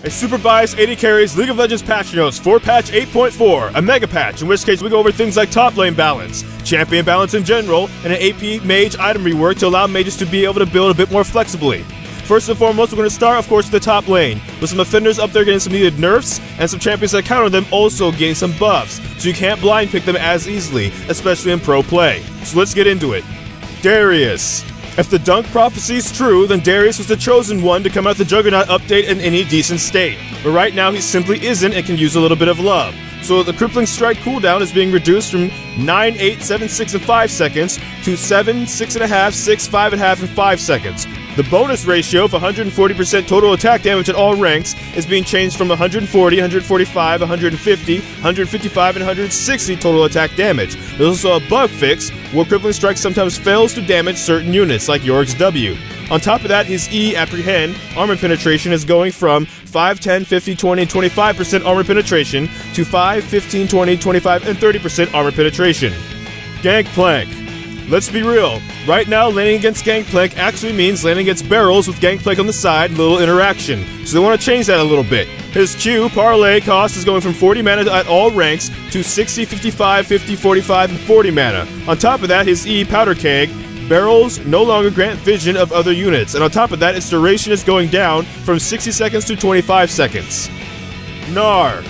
A super biased 80 carries League of Legends patch notes for patch 8.4, a mega patch, in which case we go over things like top lane balance, champion balance in general, and an AP mage item rework to allow mages to be able to build a bit more flexibly. First and foremost, we're going to start, of course, with the top lane, with some offenders up there getting some needed nerfs, and some champions that counter them also getting some buffs, so you can't blind pick them as easily, especially in pro play. So let's get into it. Darius. If the Dunk prophecy is true, then Darius was the chosen one to come out the Juggernaut update in any decent state. But right now he simply isn't and can use a little bit of love. So the Crippling Strike cooldown is being reduced from 9, 8, 7, 6, and 5 seconds to 7, 6.5, 6, 5.5, and 5 seconds. The bonus ratio of 140% total attack damage at all ranks is being changed from 140, 145, 150, 155, and 160 total attack damage. There's also a bug fix where Crippling Strike sometimes fails to damage certain units, like Yorick's W. On top of that, his E, Apprehend, armor penetration is going from 5, 10, 50, 20, and 25% armor penetration to 5, 15, 20, 25, and 30% armor penetration. Gangplank. Let's be real, right now laning against Gangplank actually means laning against barrels with Gangplank on the side, little interaction, so they want to change that a little bit. His Q, Parlay cost is going from 40 mana at all ranks to 60, 55, 50, 45, and 40 mana. On top of that, his E, Powder Keg, barrels no longer grant vision of other units, and on top of that, its duration is going down from 60 seconds to 25 seconds. Gnar.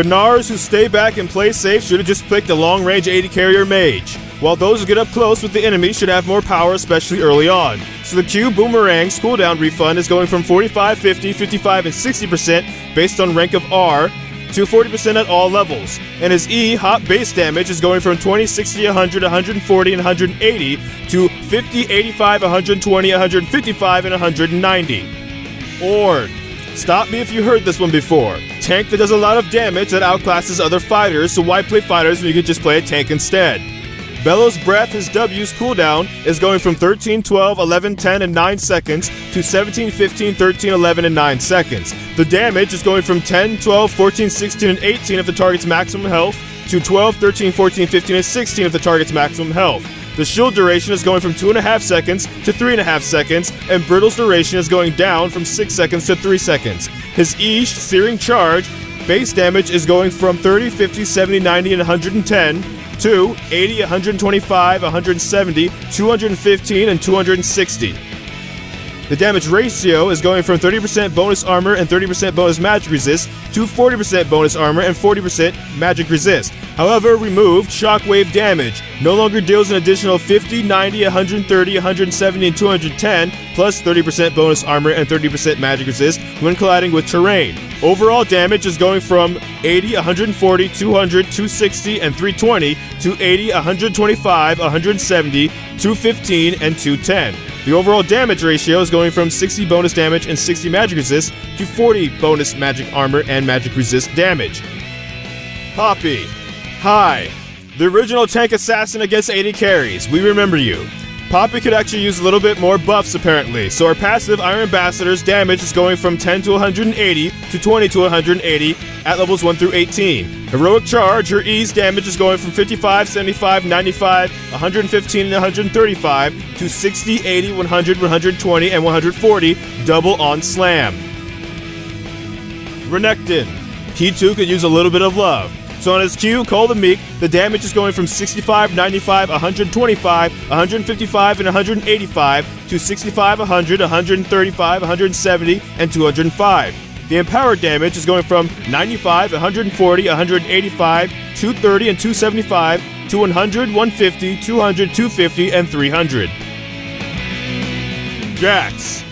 Gnars who stay back and play safe should have just picked a long-range 80 carrier mage, while those who get up close with the enemy should have more power, especially early on. So the Q Boomerang's cooldown refund is going from 45, 50, 55, and 60% based on rank of R to 40% at all levels. And his E, Hot Base Damage, is going from 20, 60, 100, 140, and 180 to 50, 85, 120, 155, and 190. Ord. Stop me if you heard this one before. Tank that does a lot of damage that outclasses other fighters, so why play fighters when you could just play a tank instead? Bellows Breath, his W's cooldown, is going from 13, 12, 11, 10, and 9 seconds to 17, 15, 13, 11, and 9 seconds. The damage is going from 10, 12, 14, 16, and 18 if the target's maximum health to 12, 13, 14, 15, and 16 if the target's maximum health. The shield duration is going from 2.5 seconds to 3.5 seconds, and Brittle's duration is going down from 6 seconds to 3 seconds. His E, Searing Charge, base damage is going from 30, 50, 70, 90, and 110 to 80, 125, 170, 215, and 260. The damage ratio is going from 30% bonus armor and 30% bonus magic resist to 40% bonus armor and 40% magic resist. However, removed shockwave damage no longer deals an additional 50, 90, 130, 170, and 210 plus 30% bonus armor and 30% magic resist when colliding with terrain. Overall damage is going from 80, 140, 200, 260, and 320 to 80, 125, 170, 215, and 210. The overall damage ratio is going from 60 bonus damage and 60 magic resist to 40 bonus magic armor and magic resist damage. Poppy. Hi. The original tank assassin against 80 carries. We remember you. Poppy could actually use a little bit more buffs apparently, so our passive Iron Ambassador's damage is going from 10 to 180 to 20 to 180 at levels 1 through 18. Heroic Charge, her E's damage is going from 55, 75, 95, 115, and 135 to 60, 80, 100, 120, and 140 double on slam. Renekton. He too could use a little bit of love. So on his Q, Call the Meek, the damage is going from 65, 95, 125, 155, and 185 to 65, 100, 135, 170, and 205. The empowered damage is going from 95, 140, 185, 230, and 275 to 100, 150, 200, 250, and 300. Jax.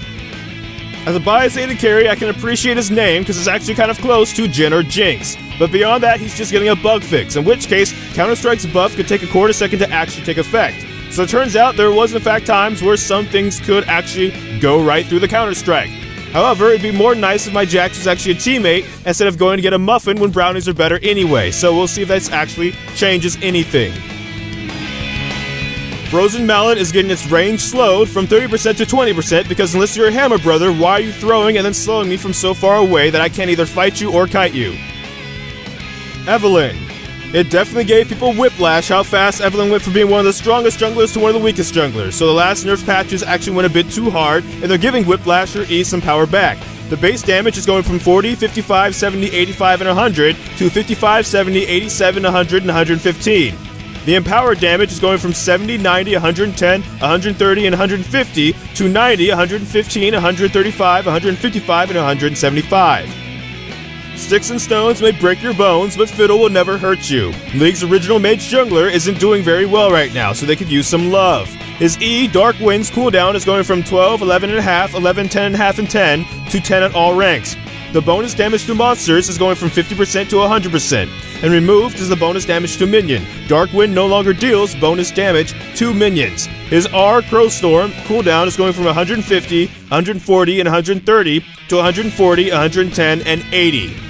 As a biased AD carry, I can appreciate his name because it's actually kind of close to Jhin or Jinx. But beyond that, he's just getting a bug fix, in which case, Counter-Strike's buff could take a quarter second to actually take effect. So it turns out there was in fact times where some things could actually go right through the Counter-Strike. However, it'd be more nice if my Jax was actually a teammate instead of going to get a muffin when brownies are better anyway, so we'll see if that actually changes anything. Frozen Mallet is getting its range slowed from 30% to 20% because unless you're a Hammer Brother, why are you throwing and then slowing me from so far away that I can't either fight you or kite you? Evelynn. It definitely gave people whiplash how fast Evelynn went from being one of the strongest junglers to one of the weakest junglers, so the last nerf patches actually went a bit too hard, and they're giving Whiplash her E some power back. The base damage is going from 40, 55, 70, 85, and 100 to 55, 70, 87, 100, and 115. The empowered damage is going from 70, 90, 110, 130, and 150 to 90, 115, 135, 155, and 175. Sticks and stones may break your bones, but fiddle will never hurt you. League's original mage jungler isn't doing very well right now, so they could use some love. His E, Dark Wind's cooldown is going from 12, 11.5, 11, 10.5, and 10 to 10 at all ranks. The bonus damage to monsters is going from 50% to 100%, and removed is the bonus damage to minion. Dark Wind no longer deals bonus damage to minions. His R, Crowstorm, cooldown is going from 150, 140, and 130 to 140, 110, and 80.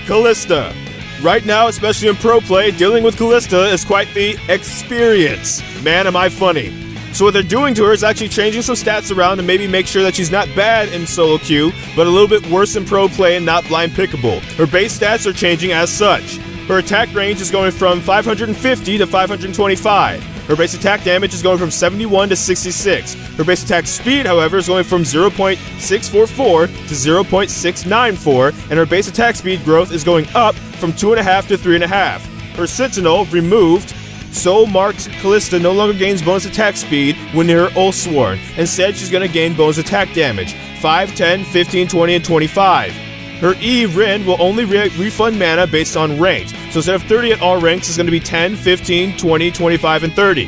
Callista. Right now, especially in pro play, dealing with Callista is quite the experience. Man, am I funny. So what they're doing to her is actually changing some stats around to maybe make sure that she's not bad in solo queue, but a little bit worse in pro play and not blind pickable. Her base stats are changing as such. Her attack range is going from 550 to 525. Her base attack damage is going from 71 to 66. Her base attack speed, however, is going from 0.644 to 0.694, and her base attack speed growth is going up from 2.5 to 3.5. Her Sentinel, removed, so marked Callista no longer gains bonus attack speed when near her Oathsworn. Instead, she's going to gain bonus attack damage, 5, 10, 15, 20, and 25. Her E, Rin, will only refund mana based on rank, so instead of 30 at all ranks, it's going to be 10, 15, 20, 25, and 30.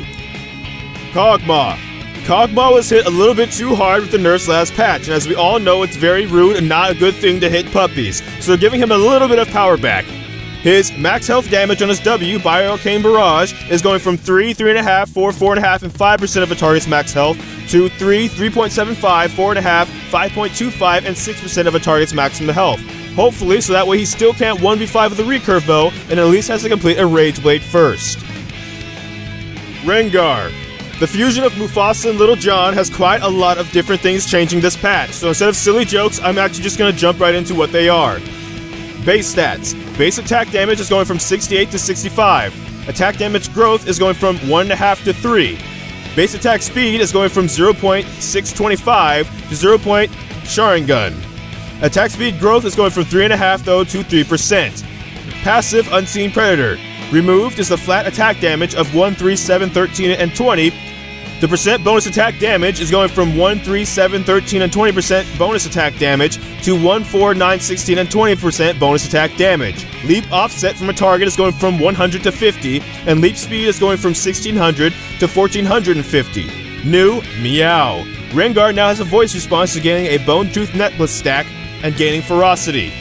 Kog'Maw. Kog'Maw was hit a little bit too hard with the nerf's last patch, and as we all know, it's very rude and not a good thing to hit puppies, so they're giving him a little bit of power back. His max health damage on his W, Bioarcane Barrage, is going from 3, 3.5, 4, 4.5, and 5% of a target's max health to 3, 3.75, 4.5, 5.25, and 6% of a target's maximum health. Hopefully, so that way he still can't 1v5 with a recurve bow, and at least has to complete a Rage Blade first. Rengar. The fusion of Mufasa and Little John has quite a lot of different things changing this patch, so instead of silly jokes, I'm actually just going to jump right into what they are. Base stats. Base attack damage is going from 68 to 65. Attack damage growth is going from 1.5 to 3. Base attack speed is going from 0.625 to 0. Sharingan. Attack speed growth is going from 3.5 though to 3%. Passive Unseen Predator. Removed is the flat attack damage of 1, 3, 7, 13, and 20. The percent bonus attack damage is going from 1, 3, 7, 13, and 20% bonus attack damage to 1, 4, 9, 16, and 20% bonus attack damage. Leap offset from a target is going from 100 to 50, and leap speed is going from 1600 to 1450. New Meow. Rengar now has a voice response to gaining a Bone Tooth Necklace stack and gaining Ferocity.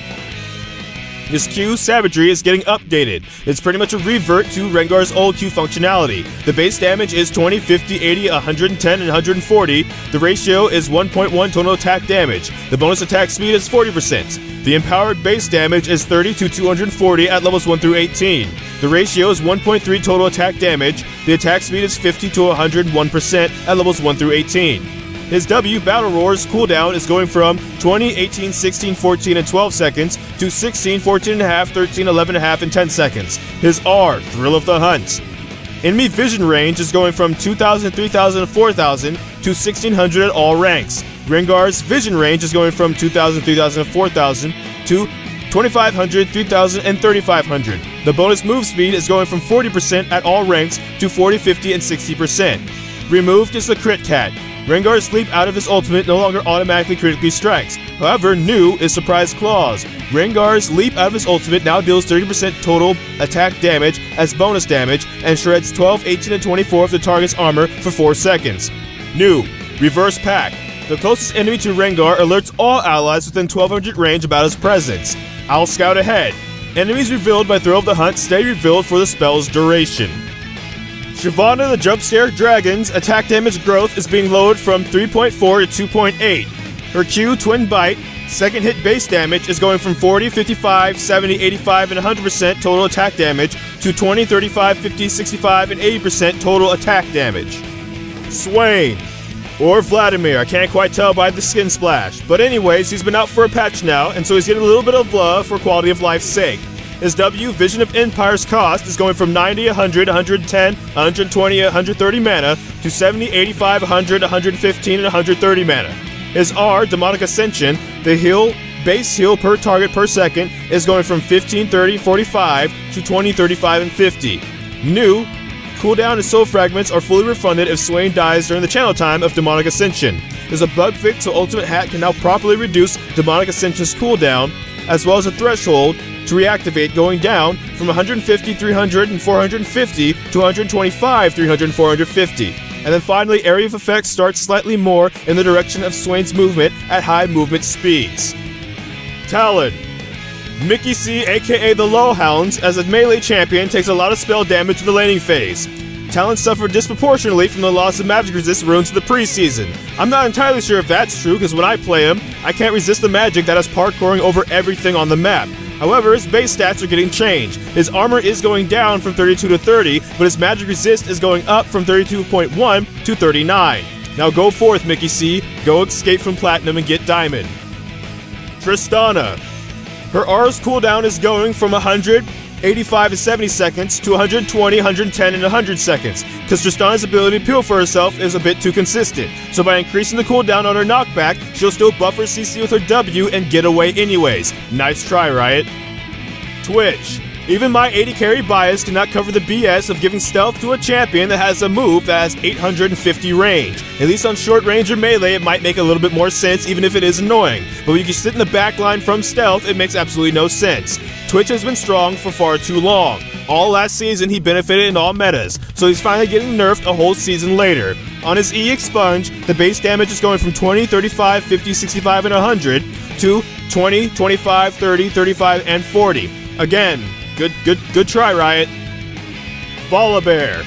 His Q, Savagery, is getting updated. It's pretty much a revert to Rengar's old Q functionality. The base damage is 20, 50, 80, 110, and 140. The ratio is 1.1 total attack damage. The bonus attack speed is 40%. The empowered base damage is 30 to 240 at levels 1 through 18. The ratio is 1.3 total attack damage. The attack speed is 50 to 101% at levels 1 through 18. His W, Battle Roar's cooldown is going from 20, 18, 16, 14, and 12 seconds to 16, 14.5, 13, 11.5, and 10 seconds. His R, Thrill of the Hunt. Enemy vision range is going from 2,000, 3,000, and 4,000 to 1,600 at all ranks. Rengar's vision range is going from 2,000, 3,000, and 4,000 to 2,500, 3,000, and 3,500. The bonus move speed is going from 40% at all ranks to 40, 50, and 60%. Removed is the Crit Cat. Rengar's leap out of his ultimate no longer automatically critically strikes. However, new is Surprise Claws. Rengar's leap out of his ultimate now deals 30% total attack damage as bonus damage and shreds 12, 18, and 24 of the target's armor for 4 seconds. New, Reverse Pack. The closest enemy to Rengar alerts all allies within 1200 range about his presence. I'll scout ahead. Enemies revealed by Thrill of the Hunt stay revealed for the spell's duration. Shyvana the Jumpscare Dragon's attack damage growth is being lowered from 3.4 to 2.8. Her Q, Twin Bite, second hit base damage is going from 40, 55, 70, 85, and 100% total attack damage to 20, 35, 50, 65, and 80% total attack damage. Swain. Or Vladimir, I can't quite tell by the skin splash. But anyways, he's been out for a patch now, and so he's getting a little bit of love for quality of life's sake. His W, Vision of Empire's cost is going from 90, 100, 110, 120, 130 mana to 70, 85, 100, 115, and 130 mana. His R, Demonic Ascension, the base heal per target per second is going from 15, 30, 45 to 20, 35, and 50. New, cooldown and soul fragments are fully refunded if Swain dies during the channel time of Demonic Ascension. There's a bug fix so Ultimate Hat can now properly reduce Demonic Ascension's cooldown, as well as a threshold to reactivate going down from 150, 300, and 450 to 125, 300, and 450. And then finally, area of effect starts slightly more in the direction of Swain's movement at high movement speeds. Talon. Mickey C, aka the Lowhounds, as a melee champion, takes a lot of spell damage in the laning phase. Talon suffered disproportionately from the loss of magic resist runes in the preseason. I'm not entirely sure if that's true, because when I play him, I can't resist the magic that is parkouring over everything on the map. However, his base stats are getting changed. His armor is going down from 32 to 30, but his magic resist is going up from 32.1 to 39. Now go forth, Mickey C. Go escape from Platinum and get Diamond. Tristana. Her R's cooldown is going from 100, 85 to 70 seconds to 120, 110, and 100 seconds, because Tristana's ability to peel for herself is a bit too consistent. So by increasing the cooldown on her knockback, she'll still buff her CC with her W and get away anyways. Nice try, Riot. Twitch. Even my 80 carry bias cannot cover the BS of giving stealth to a champion that has a move that has 850 range. At least on short range or melee, it might make a little bit more sense even if it is annoying. But when you can sit in the backline from stealth, it makes absolutely no sense. Twitch has been strong for far too long. All last season, he benefited in all metas, so he's finally getting nerfed a whole season later. On his E Expunge, the base damage is going from 20, 35, 50, 65, and 100 to 20, 25, 30, 35, and 40. Again, good try, Riot. Volibear.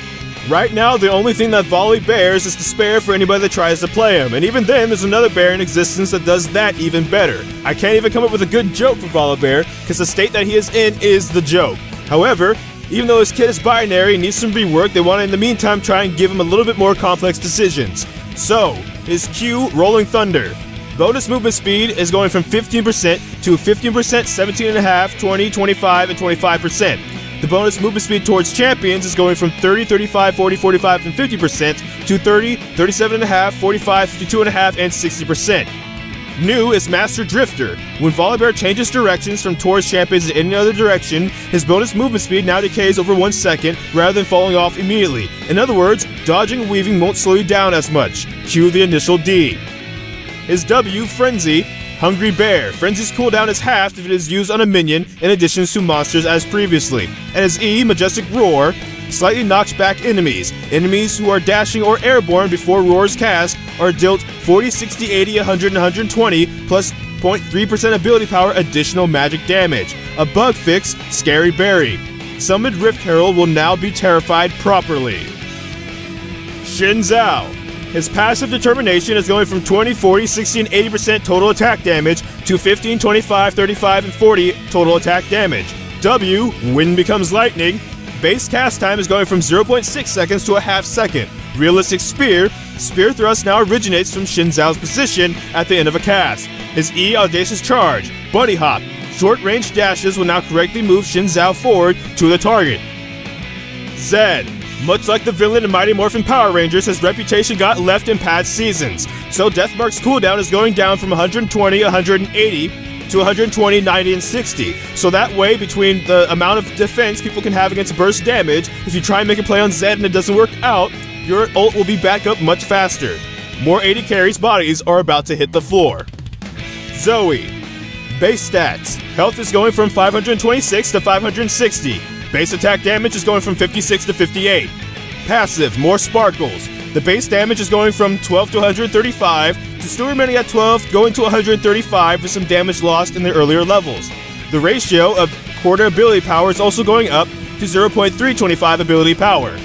Right now, the only thing that Volley bears is despair for anybody that tries to play him, and even then, there's another bear in existence that does that even better. I can't even come up with a good joke for Volibear, because the state that he is in is the joke. However, even though his kit is binary and needs some rework, they want to in the meantime try and give him a little bit more complex decisions. So, his Q, Rolling Thunder. Bonus movement speed is going from 15% to 15%, 17.5%, 20%, 25%, and 25%. The bonus movement speed towards champions is going from 30, 35, 40, 45, and 50% to 30, 37.5%, 45%, 52.5%, and 60%. New is Master Drifter. When Volibear changes directions from towards champions in any other direction, his bonus movement speed now decays over 1 second rather than falling off immediately. In other words, dodging and weaving won't slow you down as much. Cue the initial D. His W, Frenzy. Hungry Bear. Frenzy's cooldown is halved if it is used on a minion in addition to monsters as previously. And his E, Majestic Roar, slightly knocks back enemies. Enemies who are dashing or airborne before Roar's cast are dealt 40, 60, 80, 100, and 120 plus 0.3% ability power additional magic damage. A bug fix, Scary Berry. Summoned Rift Herald will now be terrified properly. Xin Zhao. His passive determination is going from 20, 40, 60, and 80% total attack damage to 15, 25, 35, and 40 total attack damage. W, Wind Becomes Lightning. Base cast time is going from 0.6 seconds to a half second. Realistic Spear. Spear thrust now originates from Xin Zhao's position at the end of a cast. His E, Audacious Charge. Bunny Hop. Short range dashes will now correctly move Xin Zhao forward to the target. Zed. Much like the villain in Mighty Morphin Power Rangers, his reputation got left in past seasons. So Deathmark's cooldown is going down from 120, 180 to 120, 90, and 60. So that way, between the amount of defense people can have against burst damage, if you try and make a play on Zed and it doesn't work out, your ult will be back up much faster. More 80 carries bodies are about to hit the floor. Zoe. Base stats. Health is going from 526 to 560. Base attack damage is going from 56 to 58. Passive, More Sparkles. The base damage is going from 12 to 135, to still remaining at 12, going to 135 with some damage lost in the earlier levels. The ratio of quarter ability power is also going up to 0.325 ability power.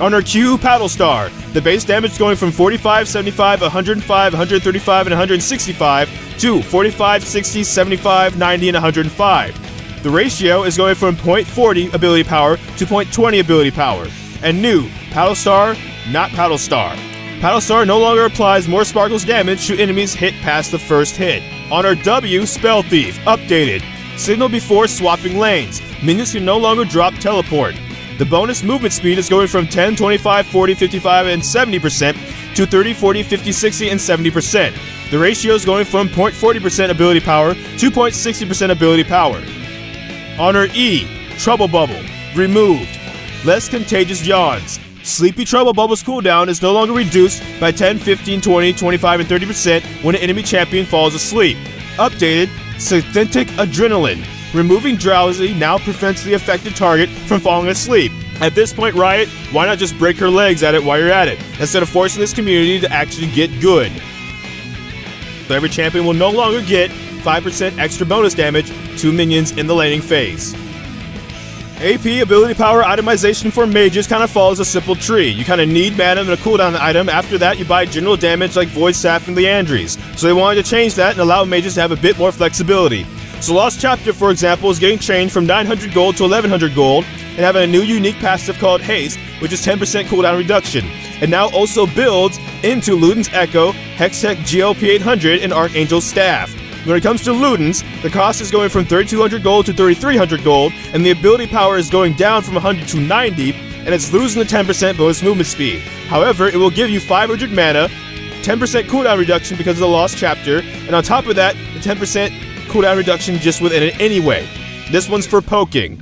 On her Q, Paddle Star. The base damage is going from 45, 75, 105, 135, and 165 to 45, 60, 75, 90, and 105. The ratio is going from 0.40 ability power to 0.20 ability power. And new, Paddle Star, not Paddle Star. Paddle Star no longer applies More Sparkles damage should enemies hit past the first hit. On our W, Spell Thief, updated. Signal before swapping lanes. Minions can no longer drop Teleport. The bonus movement speed is going from 10, 25, 40, 55, and 70% to 30, 40, 50, 60, and 70%. The ratio is going from 0.40% ability power to 0.60% ability power. Honor E, Trouble Bubble, removed. Less contagious yawns. Sleepy Trouble Bubble's cooldown is no longer reduced by 10, 15, 20, 25, and 30% when an enemy champion falls asleep. Updated, Synthetic Adrenaline. Removing drowsy now prevents the affected target from falling asleep. At this point, Riot, why not just break her legs at it while you're at it, instead of forcing this community to actually get good? So every champion will no longer get 5% extra bonus damage to minions in the laning phase. AP ability power itemization for mages kind of follows a simple tree. You kind of need mana and a cooldown item. After that, you buy general damage like Void Staff and Liandry's. So they wanted to change that and allow mages to have a bit more flexibility. So Lost Chapter, for example, is getting changed from 900 gold to 1100 gold and having a new unique passive called Haste, which is 10% cooldown reduction. And now also builds into Luden's Echo, Hextech GLP 800, and Archangel's Staff. When it comes to Luden's, the cost is going from 3200 gold to 3300 gold, and the ability power is going down from 100 to 90, and it's losing the 10% bonus movement speed. However, it will give you 500 mana, 10% cooldown reduction because of the Lost Chapter, and on top of that, the 10% cooldown reduction just within it anyway. This one's for poking.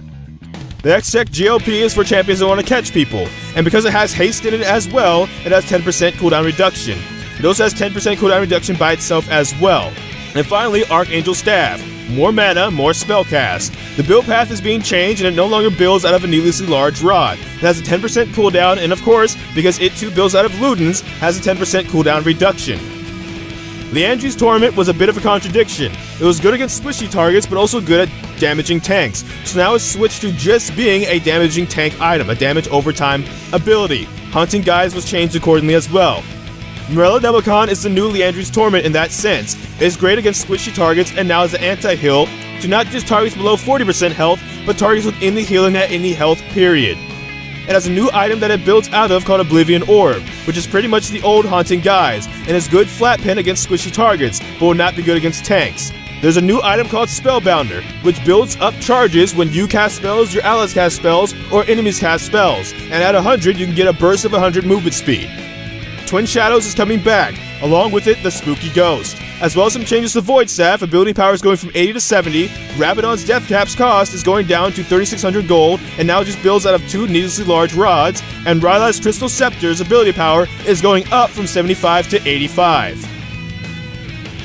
The Hextech GLP is for champions that want to catch people, and because it has haste in it as well, it has 10% cooldown reduction. It also has 10% cooldown reduction by itself as well. And finally, Archangel's Staff. More mana, more spell cast. The build path is being changed and it no longer builds out of a needlessly large rod. It has a 10% cooldown, and of course, because it too builds out of Luden's, has a 10% cooldown reduction. Liandry's Torment was a bit of a contradiction. It was good against squishy targets, but also good at damaging tanks. So now it's switched to just being a damaging tank item, a damage overtime ability. Hunting Guys was changed accordingly as well. Morella Nebelcon is the new Liandry's Torment in that sense. It is great against squishy targets and now is an anti-heal to not just targets below 40% health, but targets with any healing at any health period. It has a new item that it builds out of called Oblivion Orb, which is pretty much the old Hunting Guys, and is good flat pin against squishy targets, but will not be good against tanks. There's a new item called Spellbounder, which builds up charges when you cast spells, your allies cast spells, or enemies cast spells, and at 100 you can get a burst of 100 movement speed. Twin Shadows is coming back, along with it the Spooky Ghost. As well as some changes to Void Staff, ability power is going from 80 to 70, Rabadon's Death Cap's cost is going down to 3600 gold, and now just builds out of 2 needlessly large rods, and Ryla's Crystal Scepter's ability power is going up from 75 to 85.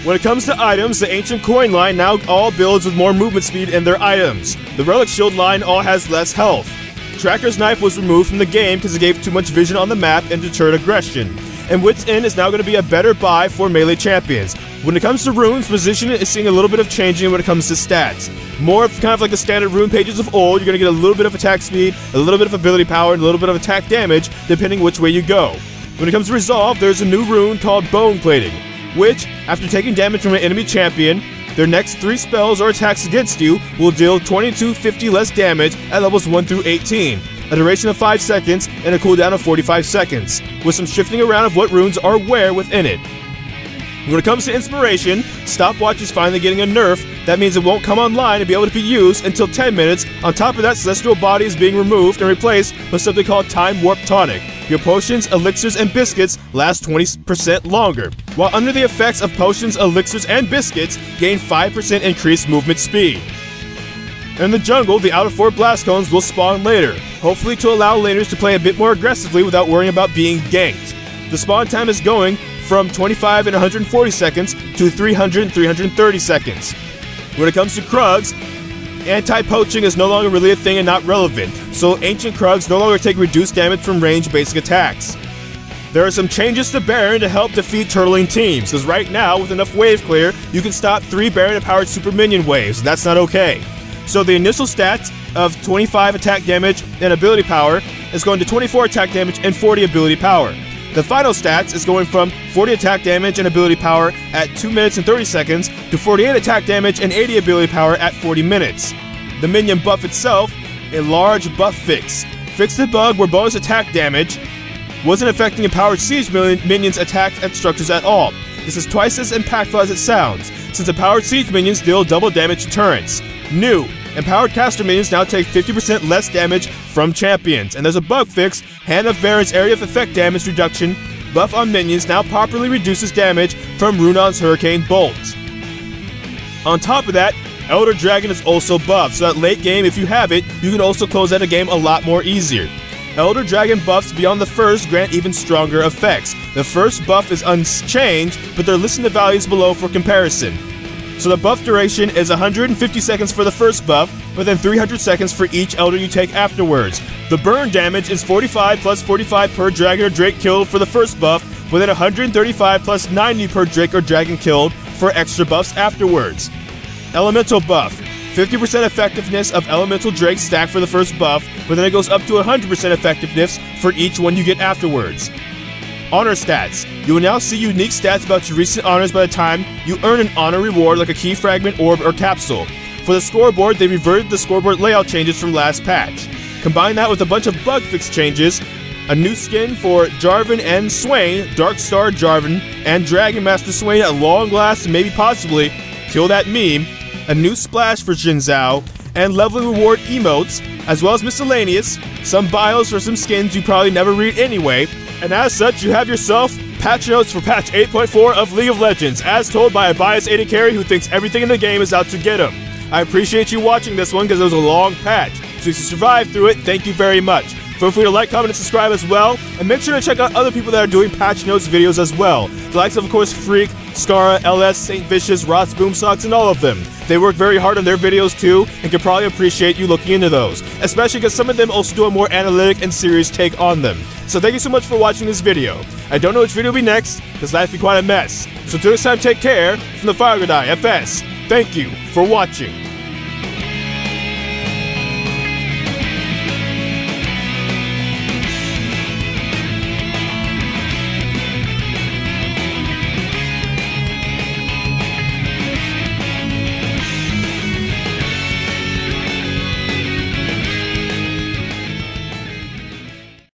When it comes to items, the Ancient Coin line now all builds with more movement speed in their items. The Relic Shield line all has less health. Tracker's Knife was removed from the game because it gave too much vision on the map and deterred aggression. And Wit's End is now going to be a better buy for melee champions. When it comes to runes, position is seeing a little bit of changing when it comes to stats. More kind of like the standard rune pages of old, you're going to get a little bit of attack speed, a little bit of ability power, and a little bit of attack damage, depending which way you go. When it comes to Resolve, there's a new rune called Bone Plating, which, after taking damage from an enemy champion, their next 3 spells or attacks against you will deal 20 to 50 less damage at levels 1 through 18. A duration of 5 seconds and a cooldown of 45 seconds, with some shifting around of what runes are where within it. When it comes to Inspiration, Stopwatch is finally getting a nerf. That means it won't come online and be able to be used until 10 minutes. On top of that, Celestial Body is being removed and replaced with something called Time Warp Tonic. Your potions, elixirs, and biscuits last 20% longer, while under the effects of potions, elixirs, and biscuits, gain 5% increased movement speed. In the jungle, the Outer 4 Blast Cones will spawn later, hopefully to allow laners to play a bit more aggressively without worrying about being ganked. The spawn time is going from 25 and 140 seconds to 300 and 330 seconds. When it comes to Krugs, anti-poaching is no longer really a thing and not relevant, so ancient Krugs no longer take reduced damage from range basic attacks. There are some changes to Baron to help defeat turtling teams, because right now, with enough wave clear, you can stop 3 Baron-powered super minion waves, and that's not okay. So the initial stats of 25 attack damage and ability power is going to 24 attack damage and 40 ability power. The final stats is going from 40 attack damage and ability power at 2 minutes and 30 seconds to 48 attack damage and 80 ability power at 40 minutes. The minion buff itself, a large buff fix. Fixed the bug where bonus attack damage wasn't affecting Empowered Siege minions attacked at structures at all. This is twice as impactful as it sounds, since Empowered Siege minions deal double damage to turrets. New, Empowered Caster minions now take 50% less damage from champions, and there's a bug fix, Hand of Baron's area of effect damage reduction buff on minions now properly reduces damage from Runon's Hurricane Bolt. On top of that, Elder Dragon is also buffed, so that late game, if you have it, you can also close out a game a lot more easier. Elder Dragon buffs beyond the first grant even stronger effects. The first buff is unchanged, but they're listing the values below for comparison. So the buff duration is 150 seconds for the first buff, but then 300 seconds for each Elder you take afterwards. The burn damage is 45 plus 45 per Dragon or Drake killed for the first buff, but then 135 plus 90 per Drake or Dragon killed for extra buffs afterwards. Elemental buff. 50% effectiveness of Elemental Drake stack for the first buff, but then it goes up to 100% effectiveness for each one you get afterwards. Honor stats. You will now see unique stats about your recent honors by the time you earn an honor reward like a key fragment, orb, or capsule. For the scoreboard, they reverted the scoreboard layout changes from last patch. Combine that with a bunch of bug fix changes, a new skin for Jarvan and Swain, Dark Star Jarvan, and Dragon Master Swain at long last and maybe possibly kill that meme, a new splash for Jin Zhao, and leveling reward emotes, as well as miscellaneous, some bios for some skins you probably never read anyway, and as such, you have yourself patch notes for patch 8.4 of League of Legends, as told by a biased AD carry who thinks everything in the game is out to get him. I appreciate you watching this one because it was a long patch, so if you survived through it, thank you very much. Feel free to like, comment, and subscribe as well, and make sure to check out other people that are doing patch notes videos as well. The likes of course, Freak, Skara, LS, Saint Vicious, Ross Boomsocks, and all of them. They work very hard on their videos too, and can probably appreciate you looking into those, especially because some of them also do a more analytic and serious take on them. So thank you so much for watching this video. I don't know which video will be next, because life be quite a mess. So till next time, take care, from the Fire Guy FS. Thank you for watching.